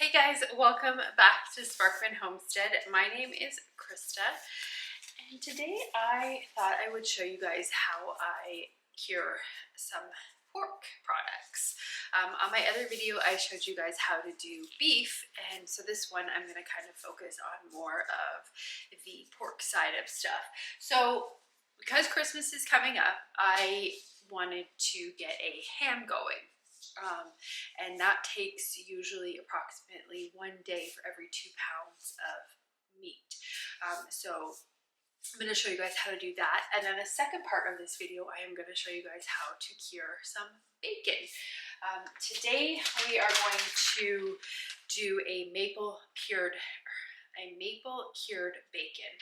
Hey guys, welcome back to Sparkman Homestead. My name is Krista, and today I thought I would show you guys how I cure some pork products. On my other video, I showed you guys how to do beef, and so this one I'm going to kind of focus on more of the pork side of stuff. So because Christmas is coming up, I wanted to get a ham going. And that takes usually approximately 1 day for every 2 pounds of meat. So I'm going to show you guys how to do that. And then the second part of this video, I am going to show you guys how to cure some bacon. Today we are going to do a maple cured bacon.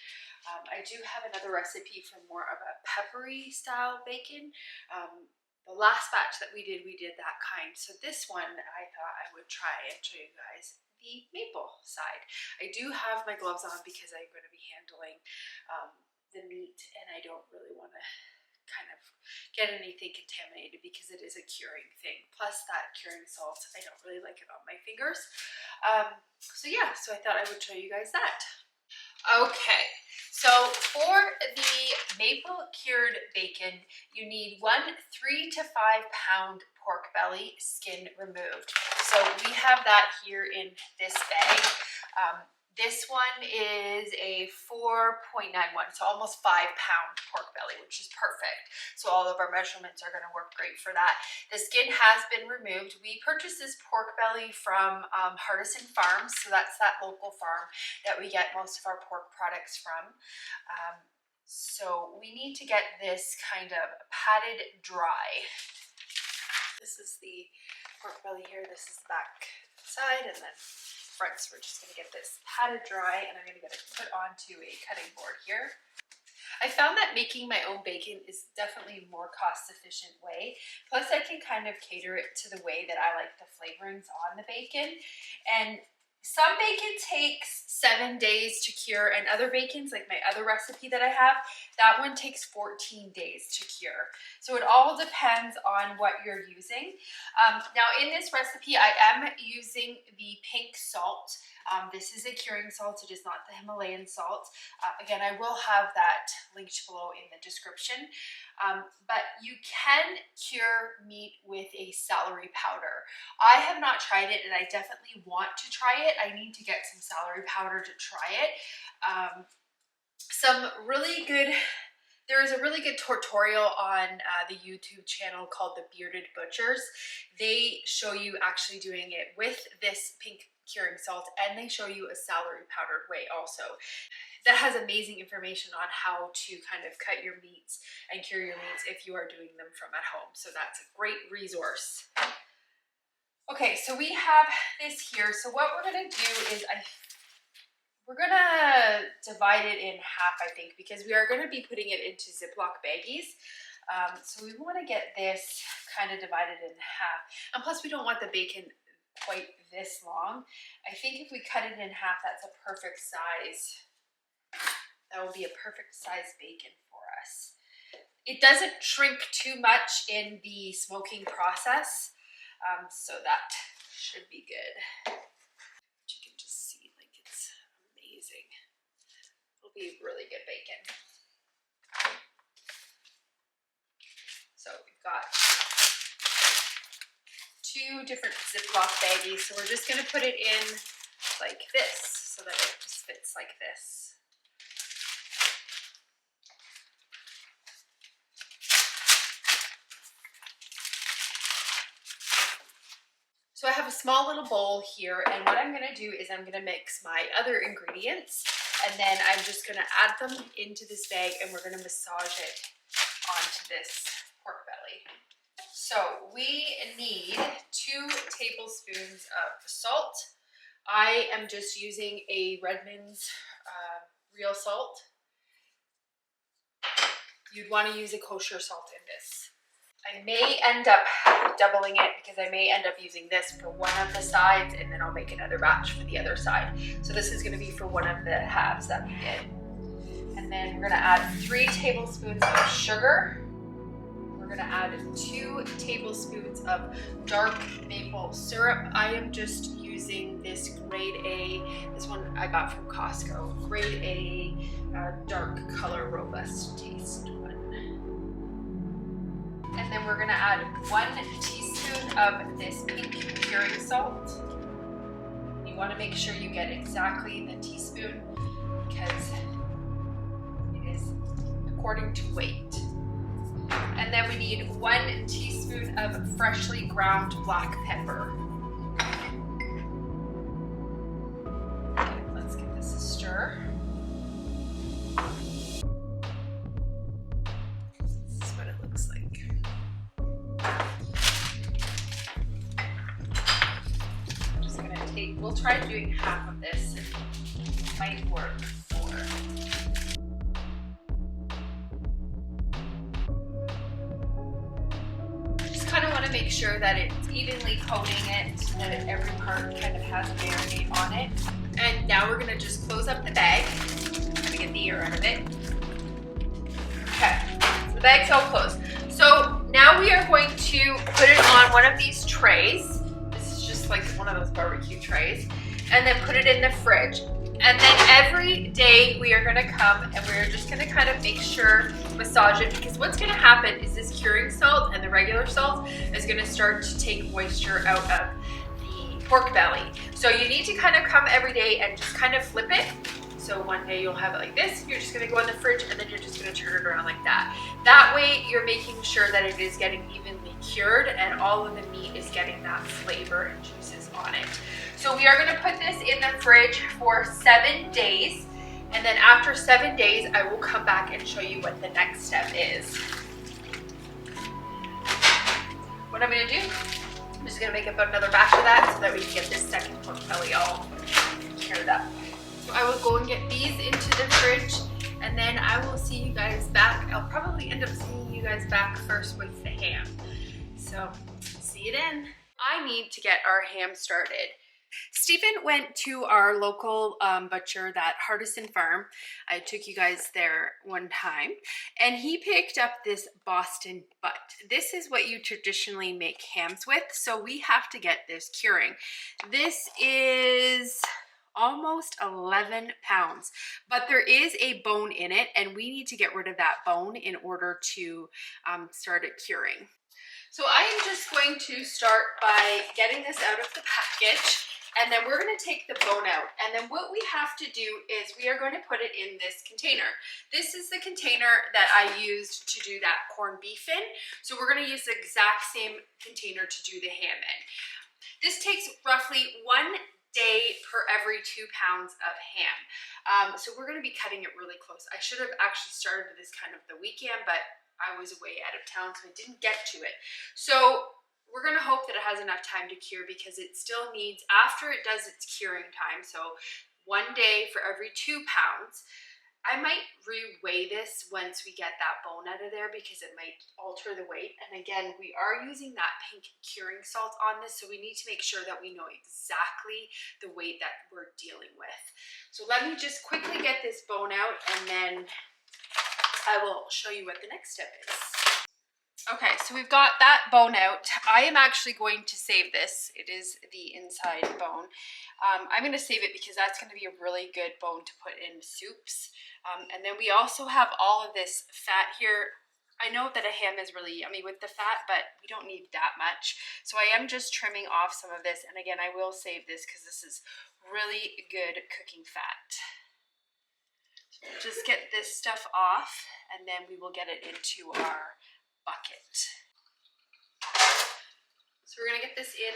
I do have another recipe for more of a peppery style bacon. The last batch that we did that kind. So this one I thought I would try and show you guys the maple side. I do have my gloves on because I'm going to be handling the meat, and I don't really want to kind of get anything contaminated because it is a curing thing. Plus that curing salt, I don't really like it on my fingers. So yeah, so I thought I would show you guys that. Okay, so for the maple cured bacon, you need 1 3 to 5 pound pork belly, skin removed. So we have that here in this bag. This one is a 4.91, so almost 5 pound pork belly, which is perfect. So all of our measurements are going to work great for that. The skin has been removed. We purchased this pork belly from Hardison Farms, so that's that local farm that we get most of our pork products from. So we need to get this kind of patted dry. This is the pork belly here. This is the back side, and then front. So we're just going to get this patted dry, and I'm going to get it put onto a cutting board here. I found that making my own bacon is definitely a more cost-efficient way. Plus, I can kind of cater it to the way that I like the flavorings on the bacon. And some bacon takes 7 days to cure, and other bacons, like my other recipe that I have, that one takes 14 days to cure. So it all depends on what you're using. Now in this recipe, I am using the pink salt. This is a curing salt. It is not the Himalayan salt. Again, I will have that linked below in the description. But you can cure meat with a celery powder. I have not tried it, and I definitely want to try it. I need to get some celery powder to try it. There is a really good tutorial on the YouTube channel called The Bearded Butchers. They show you actually doing it with this pink curing salt, and they show you a celery powdered way also. That has amazing information on how to kind of cut your meats and cure your meats if you are doing them from at home. So that's a great resource. Okay, so we have this here. So what we're gonna do is we're gonna divide it in half, I think, because we are gonna be putting it into Ziploc baggies. So we wanna get this kind of divided in half. And plus we don't want the bacon quite this long. I think if we cut it in half, that's a perfect size. That will be a perfect size bacon for us. It doesn't shrink too much in the smoking process, so that should be good. But you can just see, like, it's amazing. It'll be really good bacon. So we've got 2 different Ziploc baggies, so we're just going to put it in like this so that it just fits like this. So I have a small little bowl here, and what I'm going to do is I'm going to mix my other ingredients, and then I'm just going to add them into this bag, and we're going to massage it onto this pork belly. So we need 2 tablespoons of salt. I am just using a Redmond's real salt. You'd want to use a kosher salt in this. I may end up doubling it because I may end up using this for one of the sides, and then I'll make another batch for the other side. So this is going to be for one of the halves that we did. And then we're going to add 3 tablespoons of sugar. We're going to add 2 tablespoons of dark maple syrup. I am just using using this grade A, this one I got from Costco, grade A dark color robust taste one. And then we're gonna add 1 teaspoon of this pink curing salt. You wanna make sure you get exactly the teaspoon because it is according to weight. And then we need 1 teaspoon of freshly ground black pepper. Okay, let's give this a stir. This is what it looks like. I'm just gonna we'll try doing half of this. It might work for. Kind of want to make sure that it's evenly coating it, so that every part kind of has a marinade on it. And now we're going to just close up the bag. I'm going to get the air out of it. Okay, so the bag's all closed. So now we are going to put it on one of these trays. This is just like one of those barbecue trays. And then put it in the fridge. And then every day we are gonna come and we're just gonna kind of make sure, massage it, because what's gonna happen is this curing salt and the regular salt is gonna start to take moisture out of the pork belly. So you need to kind of come every day and just kind of flip it. So one day you'll have it like this, you're just gonna go in the fridge and then you're just gonna turn it around like that. That way you're making sure that it is getting evenly cured and all of the meat is getting that flavor and juices on it. So we are gonna put this in the fridge for 7 days. And then after 7 days, I will come back and show you what the next step is. What I'm gonna do, I'm just gonna make up another batch of that so that we can get this second pork belly all cured up. So I will go and get these into the fridge and then I will see you guys back. I'll probably end up seeing you guys back first with the ham. So see you then. I need to get our ham started. Stephen went to our local butcher, that Hardison Farm. I took you guys there one time, and he picked up this Boston butt. This is what you traditionally make hams with, so we have to get this curing. This is almost 11 pounds, but there is a bone in it, and we need to get rid of that bone in order to start it curing. So I am just going to start by getting this out of the package. And then we're going to take the bone out. And then what we have to do is we are going to put it in this container. This is the container that I used to do that corned beef in. So we're going to use the exact same container to do the ham in. This takes roughly 1 day per every 2 pounds of ham. So we're going to be cutting it really close. I should have actually started this kind of the weekend, but I was away out of town, so I didn't get to it. So we're gonna hope that it has enough time to cure, because it still needs, after it does its curing time, so 1 day for every 2 pounds, I might re-weigh this once we get that bone out of there, because it might alter the weight. And again, we are using that pink curing salt on this, so we need to make sure that we know exactly the weight that we're dealing with. So let me just quickly get this bone out, and then I will show you what the next step is. Okay, so we've got that bone out. I am actually going to save this. It is the inside bone. I'm going to save it because that's going to be a really good bone to put in soups. And then we also have all of this fat here. I know that a ham is really yummy with the fat, but we don't need that much. So I am just trimming off some of this. And again, I will save this because this is really good cooking fat. So we'll just get this stuff off, and then we will get it into our bucket. So we're gonna get this in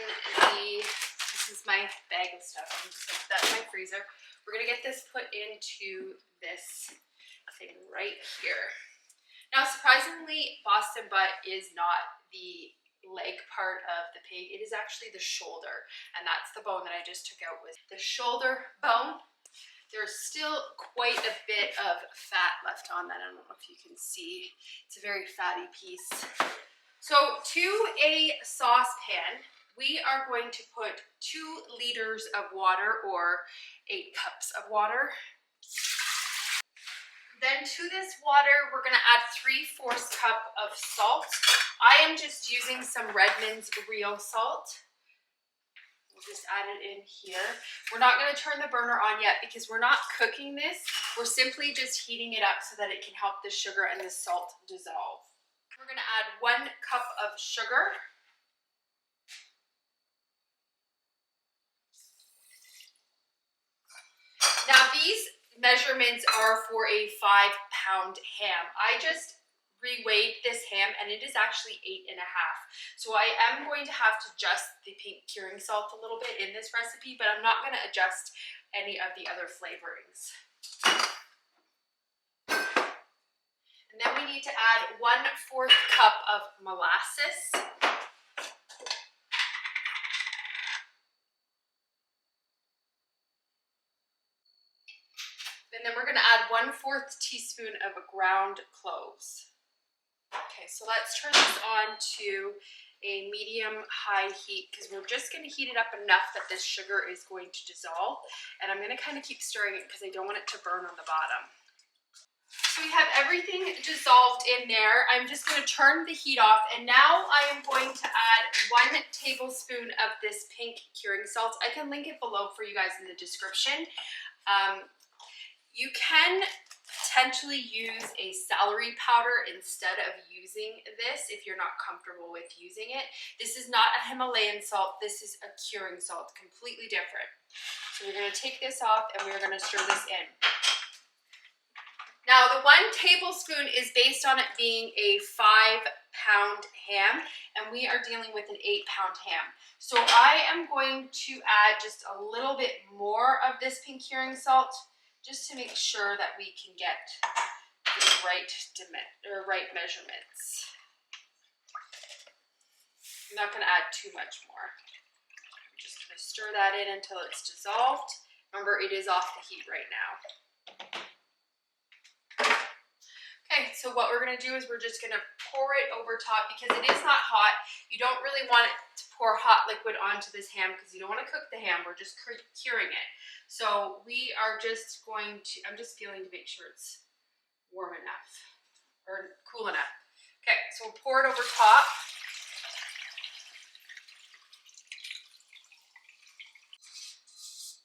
this is my bag of stuff. I'm just gonna put that in my freezer. We're gonna get this put into this thing right here. Now, surprisingly, Boston butt is not the leg part of the pig. It is actually the shoulder, and that's the bone that I just took out. With the shoulder bone, there's still quite a bit of fat left on that. I don't know if you can see. It's a very fatty piece. So to a saucepan, we are going to put 2 liters of water, or 8 cups of water. Then to this water, we're going to add 3/4 cup of salt. I am just using some Redmond's real salt. We'll just add it in here. We're not going to turn the burner on yet because we're not cooking this. We're simply just heating it up so that it can help the sugar and the salt dissolve. We're going to add 1 cup of sugar. Now these measurements are for a 5-pound ham. I just reweighed this ham and it is actually 8.5. So I am going to have to adjust the pink curing salt a little bit in this recipe, but I'm not going to adjust any of the other flavorings. And then we need to add 1/4 cup of molasses. And then we're going to add 1/4 teaspoon of ground cloves. Okay, so let's turn this on to a medium-high heat because we're just going to heat it up enough that this sugar is going to dissolve. And I'm going to kind of keep stirring it because I don't want it to burn on the bottom. So we have everything dissolved in there. I'm just going to turn the heat off, and now I am going to add 1 tablespoon of this pink curing salt. I can link it below for you guys in the description. You can potentially use a celery powder instead of using this if you're not comfortable with using it. This is not a Himalayan salt, this is a curing salt, completely different. So we're going to take this off and we're going to stir this in. Now the 1 tablespoon is based on it being a 5-pound ham, and we are dealing with an 8-pound ham. So I am going to add just a little bit more of this pink curing salt, just to make sure that we can get the right measurements. I'm not going to add too much more. I'm just going to stir that in until it's dissolved. Remember, it is off the heat right now. Okay, so what we're going to do is we're just going to pour it over top because it is not hot. You don't really want it to pour hot liquid onto this ham because you don't want to cook the ham. We're just curing it. So we are just going to, I'm just feeling to make sure it's warm enough or cool enough. Okay, so we'll pour it over top.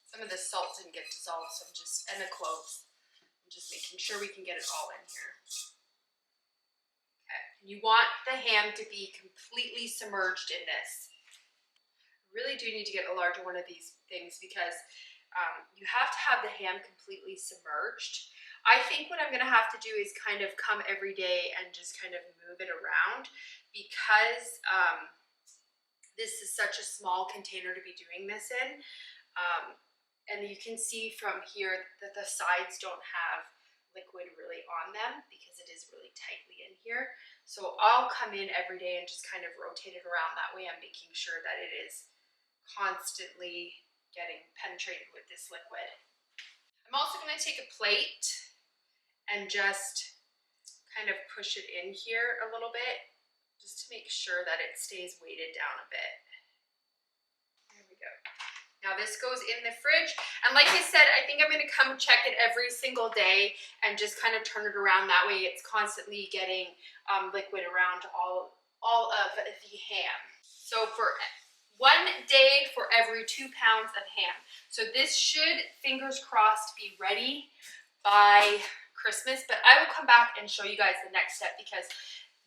Some of the salt didn't get dissolved, so and the cloves. I'm just making sure we can get it all in here. Okay, you want the ham to be completely submerged in this. Really do need to get a larger one of these things because you have to have the ham completely submerged. I think what I'm going to have to do is kind of come every day and just kind of move it around because this is such a small container to be doing this in. And you can see from here that the sides don't have liquid really on them because it is really tightly in here. So I'll come in every day and just kind of rotate it around. That way I'm making sure that it is constantly getting penetrated with this liquid. I'm also going to take a plate and just kind of push it in here a little bit just to make sure that it stays weighted down a bit. There we go. Now this goes in the fridge, and like I said, I think I'm going to come check it every single day and just kind of turn it around. That way it's constantly getting liquid around all of the ham. So for 1 day for every 2 pounds of ham. So this should, fingers crossed, be ready by Christmas, but I will come back and show you guys the next step because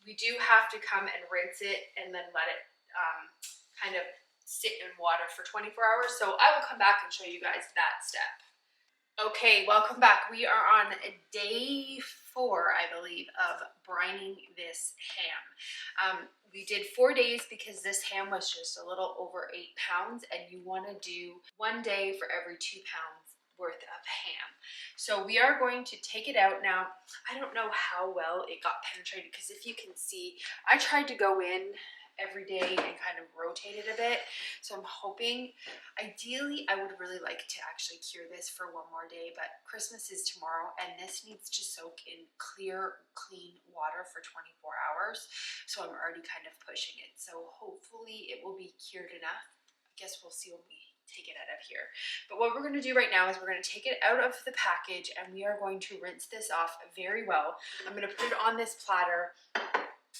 we do have to come and rinse it and then let it kind of sit in water for 24 hours. So I will come back and show you guys that step. Okay, welcome back. We are on day 4, I believe, of brining this ham. We did 4 days because this ham was just a little over 8 pounds, and you want to do 1 day for every 2 pounds worth of ham. So we are going to take it out now. I don't know how well it got penetrated because if you can see, I tried to go in every day and kind of rotate it a bit. So I'm hoping, ideally, I would really like to actually cure this for 1 more day, but Christmas is tomorrow and this needs to soak in clear, clean water for 24 hours. So I'm already kind of pushing it. So hopefully it will be cured enough. I guess we'll see when we take it out of here. But what we're going to do right now is we're going to take it out of the package and we are going to rinse this off very well. I'm going to put it on this platter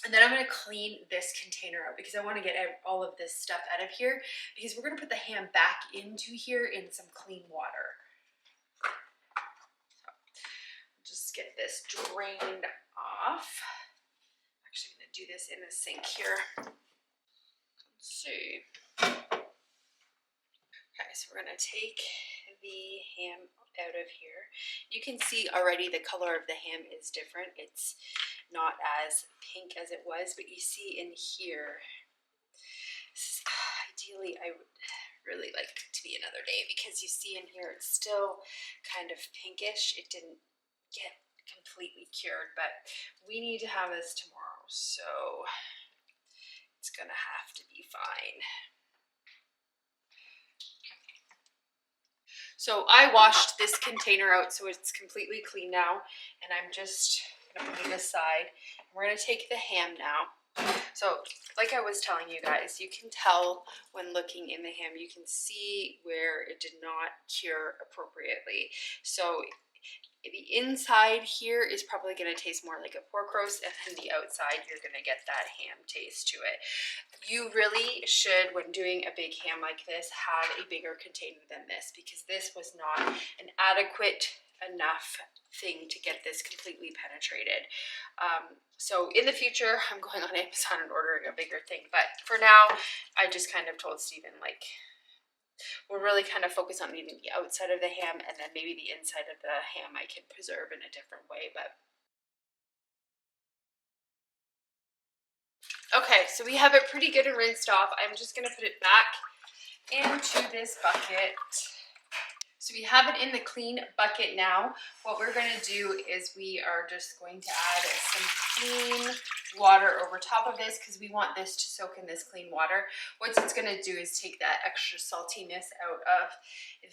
And then I'm going to clean this container out because I want to get all of this stuff out of here, because we're going to put the ham back into here in some clean water. So just get this drained off. I'm actually going to do this in the sink here. Let's see. Okay, so we're going to take the ham out of here. You can see already the color of the ham is different. It's not as pink as it was, but you see in here, ideally I would really like it to be another day, because you see in here it's still kind of pinkish. It didn't get completely cured, but we need to have this tomorrow, so it's gonna have to be fine. So I washed this container out, so it's completely clean now, and I'm just gonna put it aside. We're gonna take the ham now. So like I was telling you guys, you can tell when looking in the ham, you can see where it did not cure appropriately. So the inside here is probably going to taste more like a pork roast, and then the outside you're going to get that ham taste to it. You really should, when doing a big ham like this, have a bigger container than this, because this was not an adequate enough thing to get this completely penetrated. So in the future, I'm going on Amazon and ordering a bigger thing, but for now, I just kind of told Stephen, like, we'll really kind of focus on eating the outside of the ham, and then maybe the inside of the ham I can preserve in a different way. But okay, so we have it pretty good and rinsed off. I'm just going to put it back into this bucket. So we have it in the clean bucket now. What we're going to do is we are just going to add some clean water over top of this, because we want this to soak in this clean water. What it's going to do is take that extra saltiness out of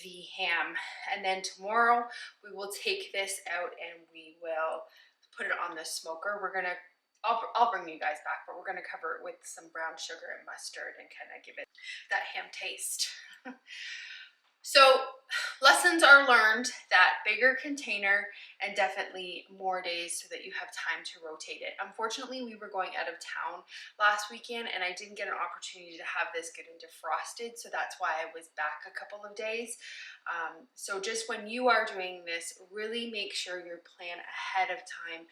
the ham. And then tomorrow we will take this out and we will put it on the smoker. We're going to, I'll bring you guys back, but we're going to cover it with some brown sugar and mustard and kind of give it that ham taste. So lessons are learned, that bigger container and definitely more days so that you have time to rotate it. Unfortunately, we were going out of town last weekend and I didn't get an opportunity to have this get defrosted, so that's why I was back a couple of days. So just when you are doing this, really make sure you plan ahead of time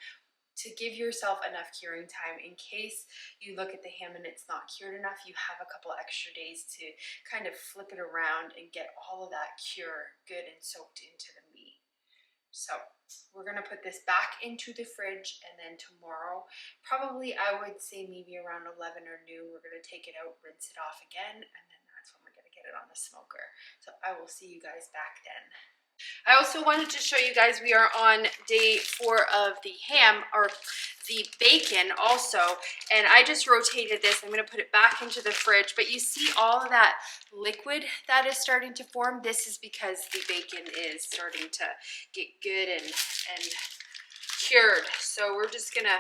to give yourself enough curing time in case you look at the ham and it's not cured enough. You have a couple extra days to kind of flip it around and get all of that cure good and soaked into the meat. So we're gonna put this back into the fridge, and then tomorrow, probably I would say maybe around 11 or noon, we're gonna take it out, rinse it off again, and then that's when we're gonna get it on the smoker. So I will see you guys back then. I also wanted to show you guys, we are on day 4 of the ham, or the bacon also, and I just rotated this. I'm going to put it back into the fridge, but you see all of that liquid that is starting to form. This is because the bacon is starting to get good and cured. So we're just going to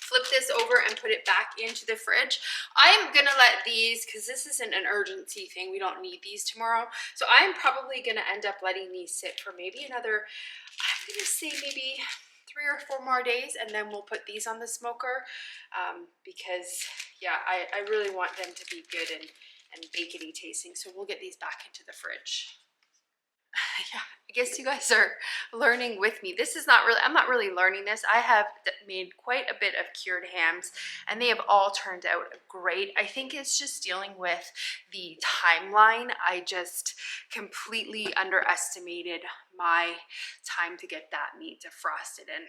flip this over and put it back into the fridge. I'm gonna let these, because this isn't an urgency thing, we don't need these tomorrow, so I'm probably gonna end up letting these sit for maybe another, I'm gonna say maybe 3 or 4 more days, and then we'll put these on the smoker, because yeah, I really want them to be good and bacony tasting. So we'll get these back into the fridge. Yeah, I guess you guys are learning with me. This is not really, I'm not really learning this. I have made quite a bit of cured hams and they have all turned out great. I think it's just dealing with the timeline. I just completely underestimated my time to get that meat defrosted, and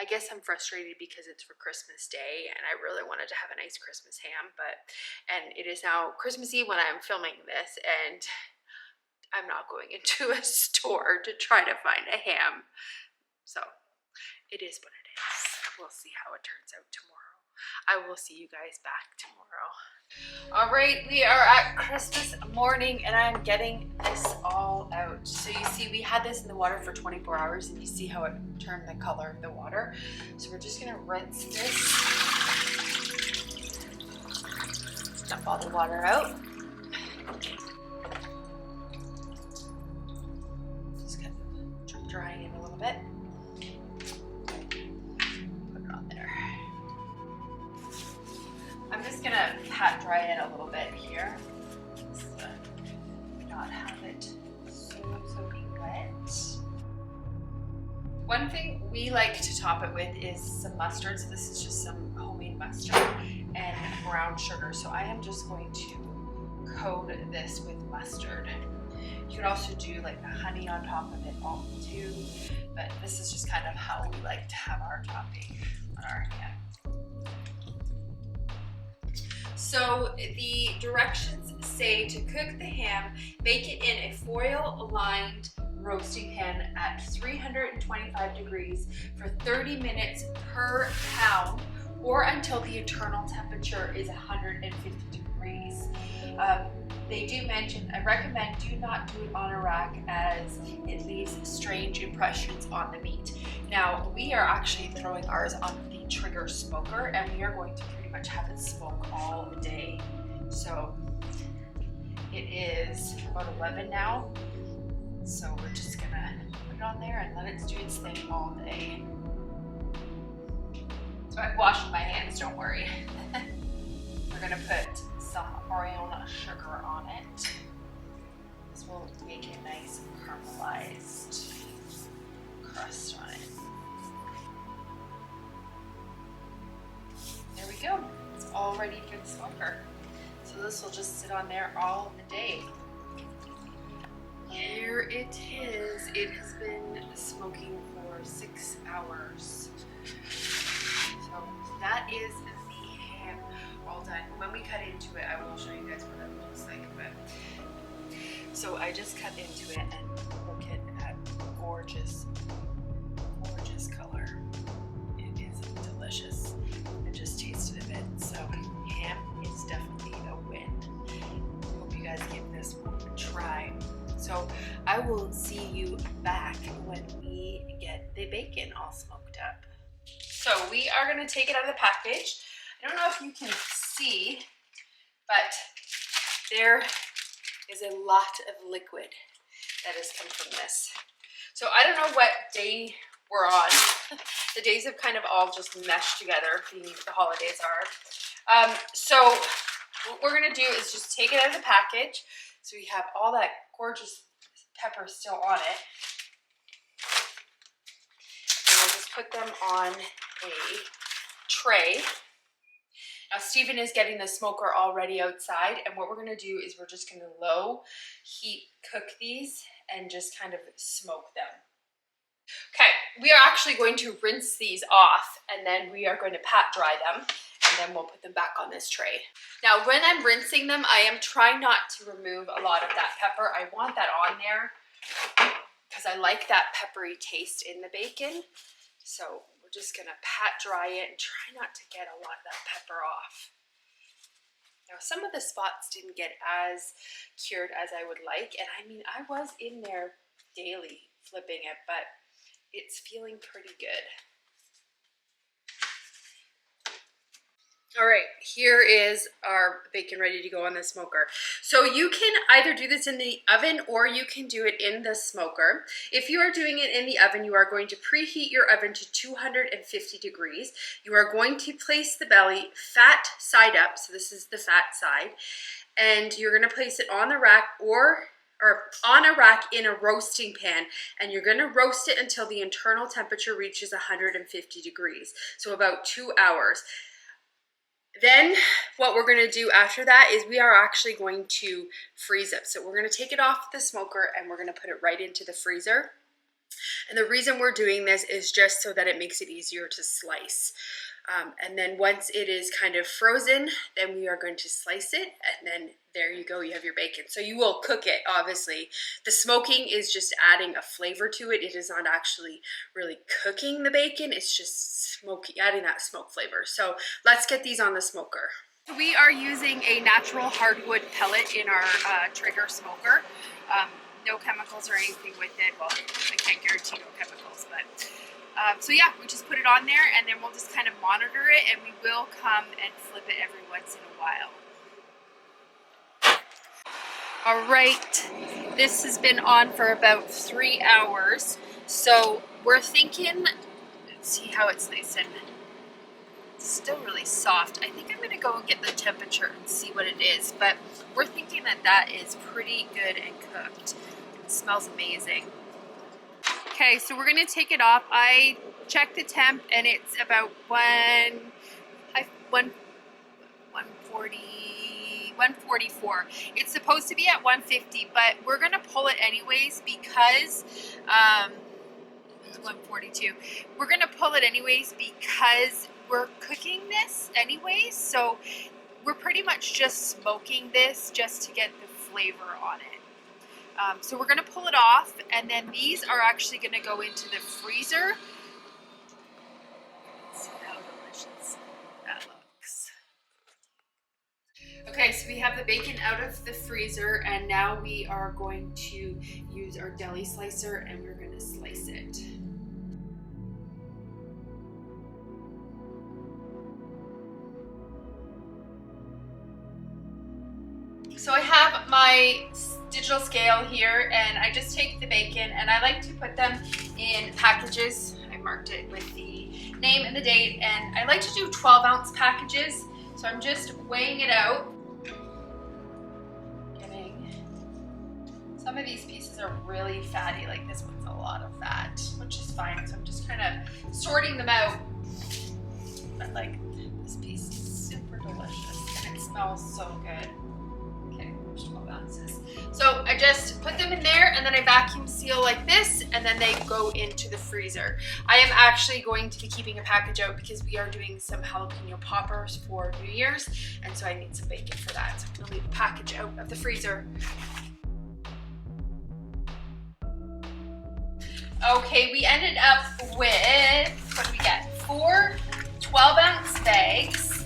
I guess I'm frustrated because it's for Christmas Day and I really wanted to have a nice Christmas ham, and it is now Christmas Eve when I'm filming this, and I'm not going into a store to try to find a ham. So it is what it is. We'll see how it turns out tomorrow. I will see you guys back tomorrow. All right, we are at Christmas morning and I'm getting this all out. So you see we had this in the water for 24 hours and you see how it turned the color of the water. So we're just gonna rinse this. Dump all the water out. Drying it a little bit. Put it on there. just gonna pat dry it a little bit here. Just not have it soaking wet. One thing we like to top it with is some mustard. So this is just some homemade mustard and brown sugar. So I am just going to coat this with mustard. You could also do like the honey on top of it all too, but this is just kind of how we like to have our topping on our ham. So the directions say to cook the ham, bake it in a foil-lined roasting pan at 325 degrees for 30 minutes per pound, or until the internal temperature is 150 degrees. They do mention, I recommend do not do it on a rack as it leaves strange impressions on the meat. Now, we are actually throwing ours on the trigger smoker, and we are going to pretty much have it smoke all day. So it is about 11 now. So we're just gonna put it on there and let it do its thing all day. So I've washed my hands, don't worry. We're gonna put some brown sugar on it. This will make a nice caramelized crust on it. There we go. It's all ready for the smoker. So this will just sit on there all day. Here it is. It has been smoking for 6 hours. So that is the ham all done. When we cut into it, I will show you guys what it looks like. But so I just cut into it, and look at that gorgeous, gorgeous color. It is delicious. I just tasted a bit. So ham is definitely a win. Hope you guys give this one a try. So I will see you back when we get the bacon all smoked up. So we are going to take it out of the package. I don't know if you can see, but there is a lot of liquid that has come from this. So I don't know what day we're on. The days have kind of all just meshed together, being the holidays are. So what we're going to do is just take it out of the package. So we have all that gorgeous pepper still on it. And we'll just put them on a tray. Now Stephen is getting the smoker already outside, and what we're going to do is we're just going to low heat cook these and just kind of smoke them. Okay, we are actually going to rinse these off, and then we are going to pat dry them, and then we'll put them back on this tray. Now, when I'm rinsing them, I am trying not to remove a lot of that pepper. I want that on there because I like that peppery taste in the bacon. So we're just gonna pat dry it and try not to get a lot of that pepper off. Now, some of the spots didn't get as cured as I would like, and I mean, I was in there daily flipping it, but it's feeling pretty good. All right, here is our bacon ready to go on the smoker. So you can either do this in the oven or you can do it in the smoker. If you are doing it in the oven, you are going to preheat your oven to 250 degrees. You are going to place the belly fat side up, so this is the fat side, and you're gonna place it on the rack or on a rack in a roasting pan, and you're gonna roast it until the internal temperature reaches 150 degrees, so about 2 hours. Then what we're going to do after that is we are actually going to freeze it. So we're going to take it off the smoker and we're going to put it right into the freezer. And the reason we're doing this is just so that it makes it easier to slice. And then once it is kind of frozen, then we are going to slice it, and then there you go, you have your bacon. So you will cook it, obviously. The smoking is just adding a flavor to it. It is not actually really cooking the bacon, it's just smoky, adding that smoke flavor. So let's get these on the smoker. We are using a natural hardwood pellet in our trigger smoker. No chemicals or anything with it. Well, I can't guarantee no chemicals, but so yeah, we just put it on there, and then we'll just kind of monitor it, and we will come and flip it every once in a while. All right, this has been on for about 3 hours, so we're thinking, let's see how it's nice and still really soft. I think I'm going to go and get the temperature and see what it is, but we're thinking that that is pretty good and cooked. It smells amazing. Okay, so we're going to take it off. I checked the temp and it's about 144. It's supposed to be at 150, but we're going to pull it anyways because it's 142. We're going to pull it anyways because we're cooking this anyways, so we're pretty much just smoking this just to get the flavor on it. So we're going to pull it off, and then these are actually going to go into the freezer. See how delicious that looks. Okay, so we have the bacon out of the freezer, and now we are going to use our deli slicer, and we're going to slice it. So I have my digital scale here, and I just take the bacon and I like to put them in packages. I marked it with the name and the date, and I like to do 12-ounce packages. So I'm just weighing it out. Some of these pieces are really fatty, like this one's a lot of fat, which is fine. So I'm just kind of sorting them out. But like this piece is super delicious and it smells so good. Okay, there's 12 ounces. So I just put them in there and then I vacuum seal like this, and then they go into the freezer. I am actually going to be keeping a package out because we are doing some jalapeno poppers for New Year's, and so I need some bacon for that. So I'm gonna leave a package out of the freezer. Okay, we ended up with, what did we get? 4 12-ounce bags,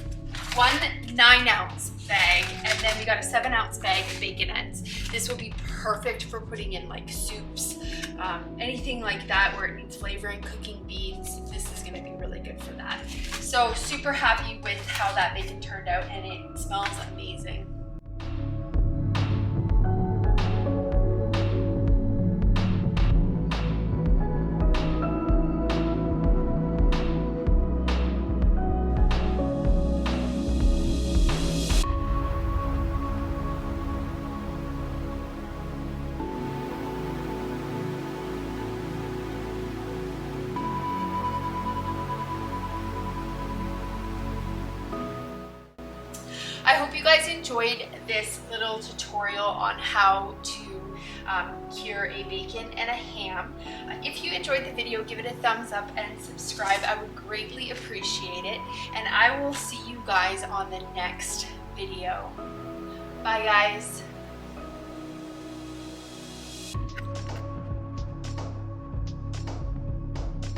1 9-ounce bag, and then we got a 7-ounce bag of bacon ends. This will be perfect for putting in like soups, anything like that where it needs flavoring, cooking beans. This is gonna be really good for that. So super happy with how that bacon turned out, and it smells amazing. I hope you guys enjoyed this little tutorial on how to cure a bacon and a ham. If you enjoyed the video, give it a thumbs up and subscribe. I would greatly appreciate it. And I will see you guys on the next video. Bye guys.